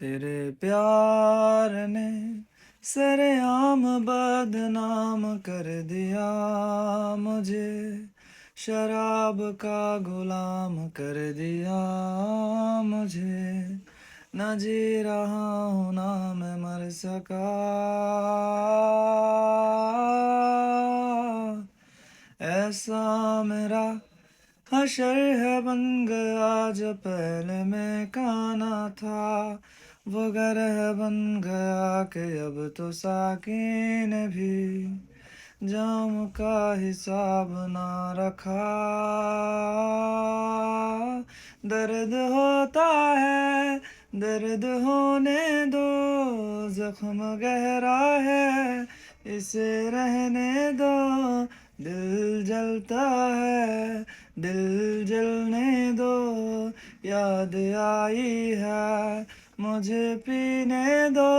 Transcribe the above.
तेरे प्यार ने सरेआम बदनाम कर दिया मुझे, शराब का गुलाम कर दिया मुझे। न जी रहा हूँ ना मैं मर सका, ऐसा मेरा हशर है बन गया जो पहले मैं काना था। वो गरह बन गया कि अब तो साकी ने भी जाम का हिसाब ना रखा। दर्द होता है दर्द होने दो, जख्म गहरा है इसे रहने दो। दिल जलता है दिल जलने दो, याद आई है मुझे पीने दो।